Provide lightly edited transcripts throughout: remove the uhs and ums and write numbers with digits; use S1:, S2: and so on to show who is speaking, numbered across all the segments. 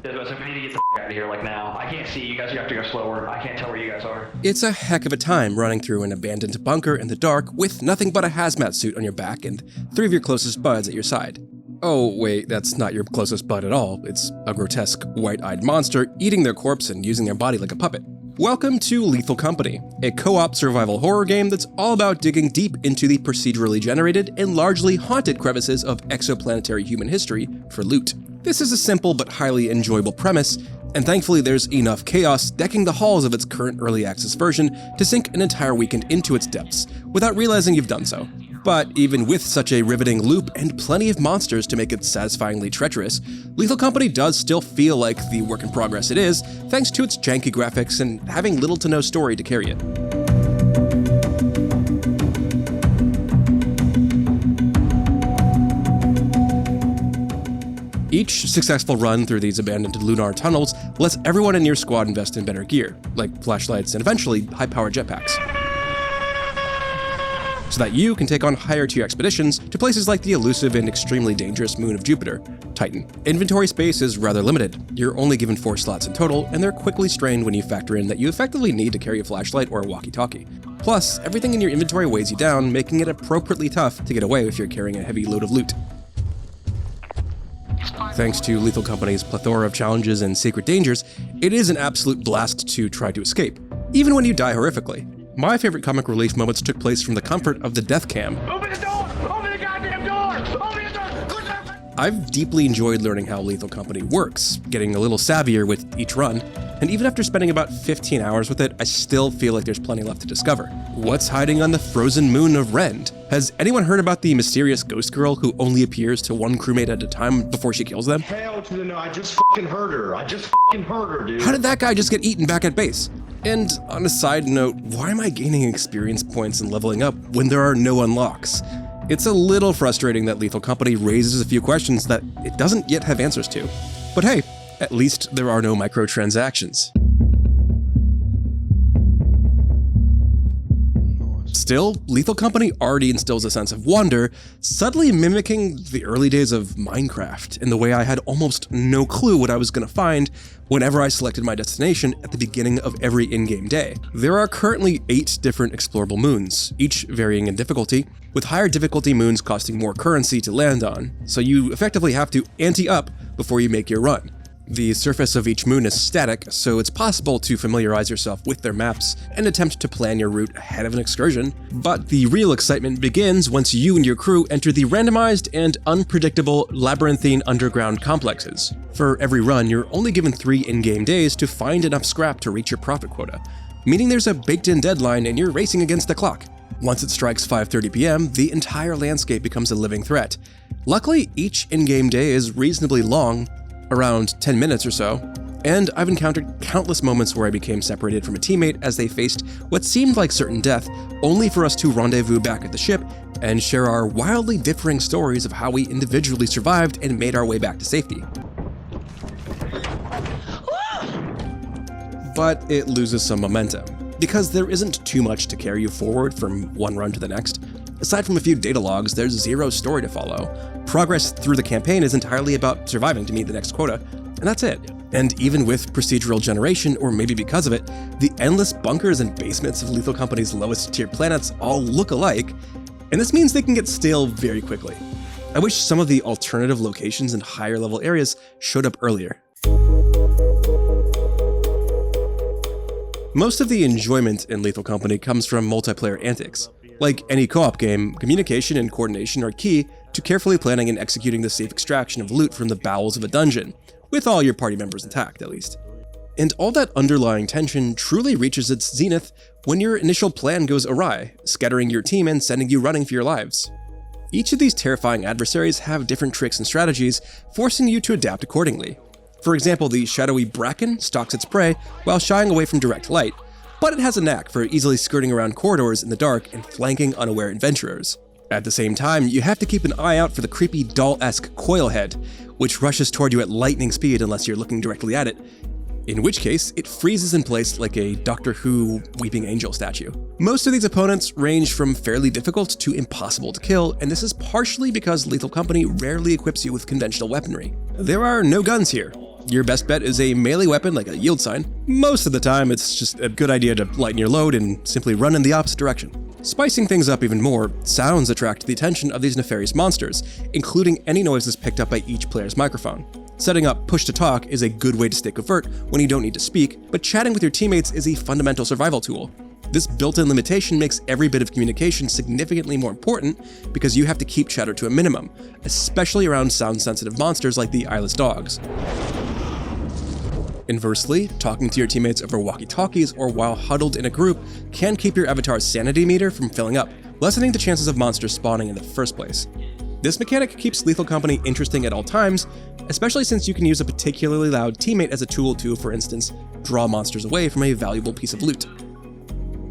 S1: So we need to get the out of here, like now. I can't see you guys, you have to go slower. I can't tell where you guys are.
S2: It's a heck of a time running through an abandoned bunker in the dark with nothing but a hazmat suit on your back and 3 of your closest buds at your side. Oh wait, that's not your closest bud at all. It's a grotesque, white-eyed monster eating their corpse and using their body like a puppet. Welcome to Lethal Company, a co-op survival horror game that's all about digging deep into the procedurally generated and largely haunted crevices of exoplanetary human history for loot. This is a simple but highly enjoyable premise, and thankfully there's enough chaos decking the halls of its current early access version to sink an entire weekend into its depths, without realizing you've done so. But even with such a riveting loop and plenty of monsters to make it satisfyingly treacherous, Lethal Company does still feel like the work in progress it is, thanks to its janky graphics and having little to no story to carry it. Each successful run through these abandoned lunar tunnels lets everyone in your squad invest in better gear, like flashlights and eventually high-powered jetpacks, so that you can take on higher-tier expeditions to places like the elusive and extremely dangerous moon of Jupiter, Titan. Inventory space is rather limited. You're only given 4 slots in total, and they're quickly strained when you factor in that you effectively need to carry a flashlight or a walkie-talkie. Plus, everything in your inventory weighs you down, making it appropriately tough to get away if you're carrying a heavy load of loot. Thanks to Lethal Company's plethora of challenges and secret dangers, it is an absolute blast to try to escape, even when you die horrifically. My favorite comic relief moments took place from the comfort of the death cam.
S1: Open the door! Open the goddamn door! Open the door!
S2: I've deeply enjoyed learning how Lethal Company works, getting a little savvier with each run, and even after spending about 15 hours with it, I still feel like there's plenty left to discover. What's hiding on the frozen moon of Rend? Has anyone heard about the mysterious ghost girl who only appears to one crewmate at a time before she kills them?
S3: Hell to the no, I just fucking heard her, dude.
S2: How did that guy just get eaten back at base? And on a side note, why am I gaining experience points and leveling up when there are no unlocks? It's a little frustrating that Lethal Company raises a few questions that it doesn't yet have answers to. But hey, at least there are no microtransactions. Still, Lethal Company already instills a sense of wonder, subtly mimicking the early days of Minecraft in the way I had almost no clue what I was going to find whenever I selected my destination at the beginning of every in-game day. There are currently 8 different explorable moons, each varying in difficulty, with higher difficulty moons costing more currency to land on, so you effectively have to ante up before you make your run. The surface of each moon is static, so it's possible to familiarize yourself with their maps and attempt to plan your route ahead of an excursion, but the real excitement begins once you and your crew enter the randomized and unpredictable labyrinthine underground complexes. For every run, you're only given 3 in-game days to find enough scrap to reach your profit quota, meaning there's a baked-in deadline and you're racing against the clock. Once it strikes 5:30 p.m., the entire landscape becomes a living threat. Luckily, each in-game day is reasonably long, around 10 minutes or so, and I've encountered countless moments where I became separated from a teammate as they faced what seemed like certain death, only for us to rendezvous back at the ship and share our wildly differing stories of how we individually survived and made our way back to safety. But it loses some momentum, because there isn't too much to carry you forward from one run to the next. Aside from a few data logs, there's zero story to follow. Progress through the campaign is entirely about surviving to meet the next quota, and that's it. And even with procedural generation, or maybe because of it, the endless bunkers and basements of Lethal Company's lowest tier planets all look alike, and this means they can get stale very quickly. I wish some of the alternative locations and higher level areas showed up earlier. Most of the enjoyment in Lethal Company comes from multiplayer antics. Like any co-op game, communication and coordination are key to carefully planning and executing the safe extraction of loot from the bowels of a dungeon, with all your party members intact at least. And all that underlying tension truly reaches its zenith when your initial plan goes awry, scattering your team and sending you running for your lives. Each of these terrifying adversaries have different tricks and strategies, forcing you to adapt accordingly. For example, the shadowy bracken stalks its prey while shying away from direct light, but it has a knack for easily skirting around corridors in the dark and flanking unaware adventurers. At the same time, you have to keep an eye out for the creepy doll-esque coilhead, which rushes toward you at lightning speed unless you're looking directly at it, in which case it freezes in place like a Doctor Who weeping angel statue. Most of these opponents range from fairly difficult to impossible to kill, and this is partially because Lethal Company rarely equips you with conventional weaponry. There are no guns here, Your best bet is a melee weapon like a yield sign. Most of the time, it's just a good idea to lighten your load and simply run in the opposite direction. Spicing things up even more, sounds attract the attention of these nefarious monsters, including any noises picked up by each player's microphone. Setting up push to talk is a good way to stay covert when you don't need to speak, but chatting with your teammates is a fundamental survival tool. This built-in limitation makes every bit of communication significantly more important because you have to keep chatter to a minimum, especially around sound-sensitive monsters like the eyeless dogs. Inversely, talking to your teammates over walkie-talkies or while huddled in a group can keep your avatar's sanity meter from filling up, lessening the chances of monsters spawning in the first place. This mechanic keeps Lethal Company interesting at all times, especially since you can use a particularly loud teammate as a tool to, for instance, draw monsters away from a valuable piece of loot.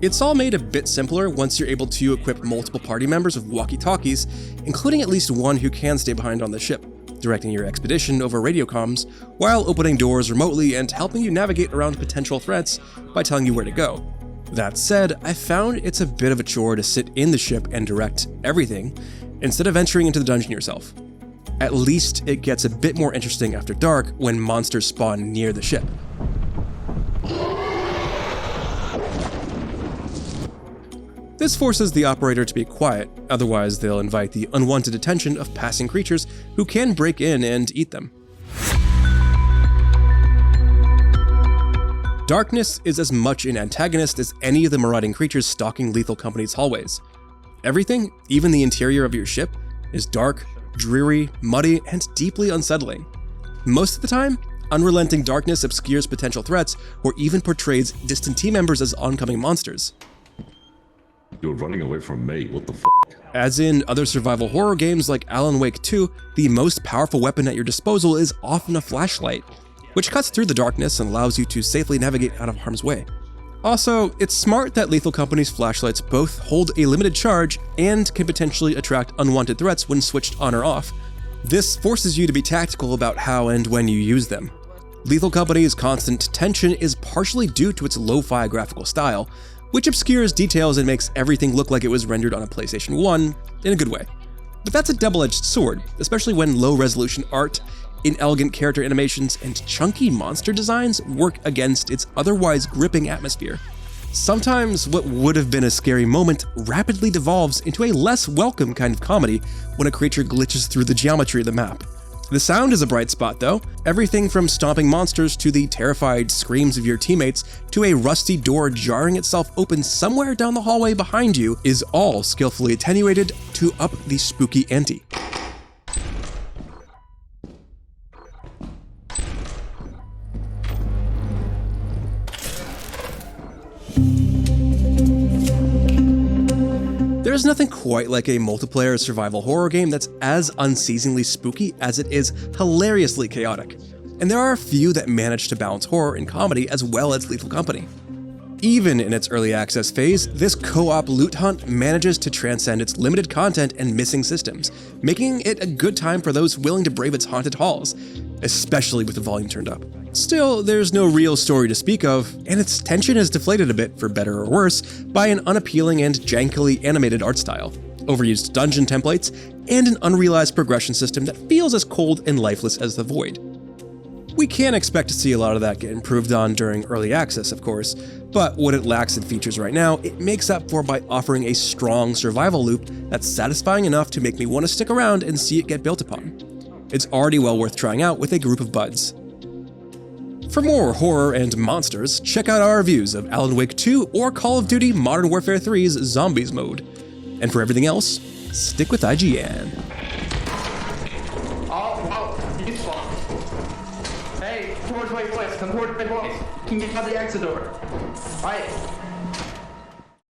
S2: It's all made a bit simpler once you're able to equip multiple party members with walkie-talkies, including at least one who can stay behind on the ship, directing your expedition over radio comms, while opening doors remotely and helping you navigate around potential threats by telling you where to go. That said, I found it's a bit of a chore to sit in the ship and direct everything, instead of venturing into the dungeon yourself. At least it gets a bit more interesting after dark when monsters spawn near the ship. This forces the operator to be quiet, otherwise they'll invite the unwanted attention of passing creatures who can break in and eat them. Darkness is as much an antagonist as any of the marauding creatures stalking Lethal Company's hallways. Everything, even the interior of your ship, is dark, dreary, muddy, and deeply unsettling. Most of the time, unrelenting darkness obscures potential threats or even portrays distant team members as oncoming monsters.
S3: You're running away from me, what the f***?
S2: As in other survival horror games like Alan Wake 2, the most powerful weapon at your disposal is often a flashlight, which cuts through the darkness and allows you to safely navigate out of harm's way. Also, it's smart that Lethal Company's flashlights both hold a limited charge and can potentially attract unwanted threats when switched on or off. This forces you to be tactical about how and when you use them. Lethal Company's constant tension is partially due to its lo-fi graphical style, which obscures details and makes everything look like it was rendered on a PlayStation 1 in a good way. But that's a double-edged sword, especially when low-resolution art, inelegant character animations, and chunky monster designs work against its otherwise gripping atmosphere. Sometimes what would have been a scary moment rapidly devolves into a less welcome kind of comedy when a creature glitches through the geometry of the map. The sound is a bright spot though. Everything from stomping monsters to the terrified screams of your teammates to a rusty door jarring itself open somewhere down the hallway behind you is all skillfully attenuated to up the spooky ante. There's nothing quite like a multiplayer survival horror game that's as unceasingly spooky as it is hilariously chaotic, and there are a few that manage to balance horror and comedy as well as Lethal Company. Even in its early access phase, this co-op loot hunt manages to transcend its limited content and missing systems, making it a good time for those willing to brave its haunted halls, especially with the volume turned up. Still, there's no real story to speak of, and its tension is deflated a bit, for better or worse, by an unappealing and jankily animated art style, overused dungeon templates, and an unrealized progression system that feels as cold and lifeless as the void. We can expect to see a lot of that get improved on during early access, of course, but what it lacks in features right now, it makes up for by offering a strong survival loop that's satisfying enough to make me want to stick around and see it get built upon. It's already well worth trying out with a group of buds. For more horror and monsters, check out our reviews of Alan Wake 2 or Call of Duty Modern Warfare 3's Zombies mode. And for everything else, stick with IGN.
S1: Oh, you spawned. Hey, towards my voice, come towards my voice. Can you get out the exit door? Alright.